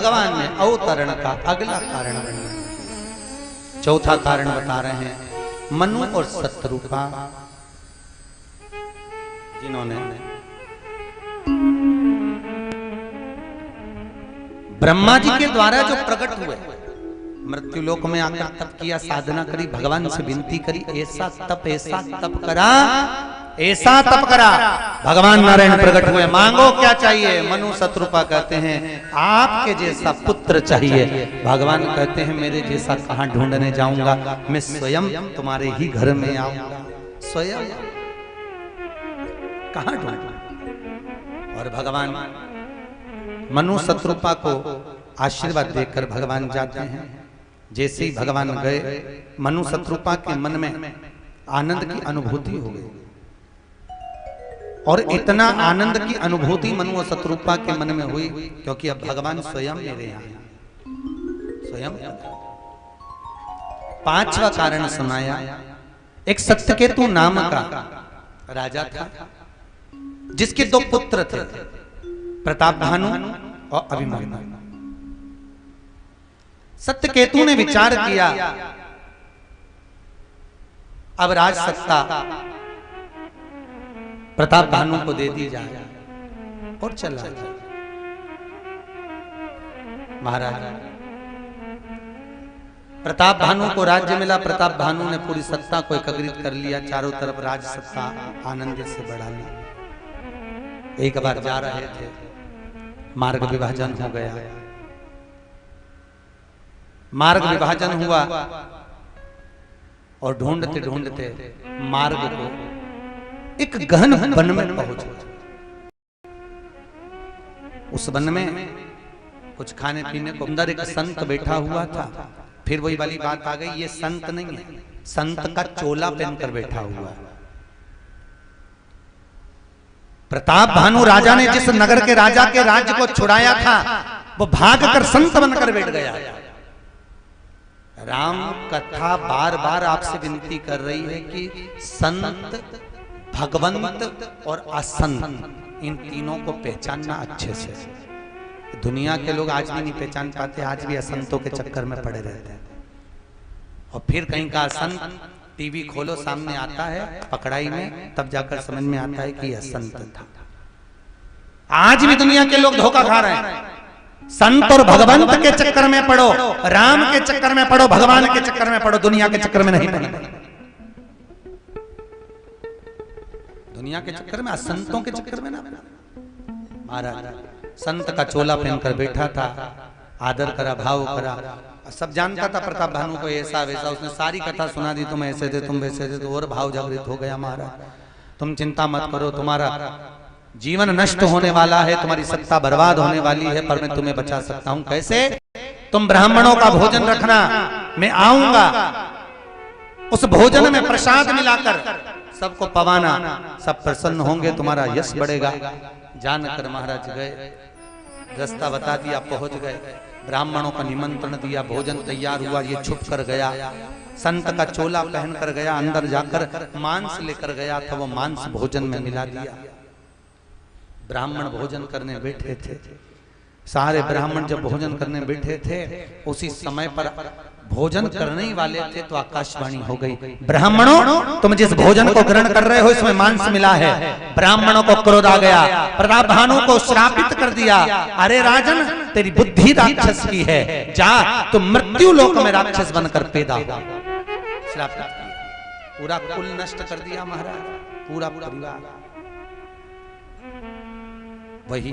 भगवान ने अवतरण का अगला कारण बनाया। चौथा कारण बता रहे हैं मनु और शत्रुपा, जिन्होंने ब्रह्मा जी के द्वारा जो प्रकट हुए, मृत्युलोक में आकर तप किया, साधना करी, भगवान से विनती करी, ऐसा तप करा, ऐसा तप करा, भगवान नारायण प्रकट हुए। मांगो क्या चाहिए? मनु शत्रुपा कहते हैं आपके जैसा पुत्र चाहिए। भगवान कहते हैं मेरे जैसा कहां ढूंढने जाऊंगा, मैं स्वयं तुम्हारे ही घर में आऊंगा। स्वयं कहां ढूंढूं? और भगवान मनु शत्रुपा को आशीर्वाद देकर भगवान जाते हैं। जैसे ही भगवान गए, मनु शत्रुपा के मन में आनंद की अनुभूति हो गई, और इतना आनंद की अनुभूति मनु और शत्रुपा के मन में हुई क्योंकि अब भगवान स्वयं मेरे यहाँ स्वयं। पांचवा कारण सुनाया, एक सत्यकेतु नाम का राजा था जिसके दो पुत्र थे, प्रताप भानु और अभिमन्यु। सत्यकेतु ने विचार किया अब राज सत्ता प्रताप भानु को दे दी जाए, और चला जाए। महाराज प्रताप भानु को राज्य मिला, प्रताप भानु ने पूरी सत्ता को एकत्रित कर लिया, चारों तरफ राज सत्ता आनंद से बढ़ा ली। एक बार जा रहे थे, मार्ग विभाजन हो गया। मार्ग विभाजन हुआ और ढूंढते ढूंढते मार्ग को एक गहन वन में पहुंचे। उस वन में कुछ खाने पीने को, अंदर एक संत बैठा हुआ था। फिर वही वाली बात आ गई, ये संत नहीं है, संत का चोला पहनकर बैठा हुआ है। प्रताप भानु राजा ने जिस नगर के राजा के राज्य को छुड़ाया था, वो भागकर संत बनकर बैठ गया। राम कथा बार बार आपसे विनती कर रही है कि संत, भगवंत और असंत, इन तीनों को पहचानना अच्छे से। दुनिया के लोग आज भी नहीं पहचान पाते, आज भी असंतों के चक्कर में पड़े रहते हैं। और फिर कहीं का असंत टीवी खोलो सामने आता है पकड़ाई में, तब जाकर समझ में आता है कि असंत था। आज भी दुनिया के लोग धोखा खा रहे हैं। संत और भगवंत के चक्कर में पड़ो, राम के चक्कर में पड़ो, भगवान के चक्कर में पड़ो, दुनिया के चक्कर में नहीं पड़ो। दुनिया के चक्कर में, असंतों के चक्कर में ना। महाराज संत का चोला पहनकर बैठा था, आदर करा, भाव करा, सब जानता था प्रताप भानु को ऐसा वैसा। उसने सारी कथा सुना दी, तुम ऐसे थे, तुम वैसे थे, तो और भाव जागृत हो गया। महाराज तुम चिंता मत करो, तुम्हारा जीवन नष्ट होने वाला है, तुम्हारी सत्ता बर्बाद होने वाली है, पर मैं तुम्हें बचा सकता हूं। कैसे? तुम ब्राह्मणों का भोजन रखना, मैं आऊंगा, उस भोजन में प्रसाद मिलाकर सबको पवाना, सब प्रसन्न होंगे, तुम्हारा यश बढ़ेगा। जानकर महाराज गए, रास्ता बता दिया, पहुंच गए, ब्राह्मणों का निमंत्रण दिया, भोजन तैयार हुआ, ये छुप कर गया, संत का चोला पहन कर गया, अंदर जाकर मांस लेकर गया था, वो मांस भोजन में मिला दिया। ब्राह्मण भोजन करने बैठे थे, सारे ब्राह्मण जब भोजन करने बैठे थे, उसी समय पर भोजन करने ही वाले थे तो आकाशवाणी हो गई, ब्राह्मणों तुम जिस भोजन को ग्रहण कर रहे हो इसमें मांस मिला है। ब्राह्मणों को क्रोध आ गया, प्रताप भानु को श्रापित कर दिया, अरे राजन तेरी बुद्धि राक्षस की है, जा तुम मृत्यु लोक में राक्षस बनकर पैदा हो। श्रापित किया, पूरा कुल नष्ट कर दिया महाराज, पूरा परिवार। वही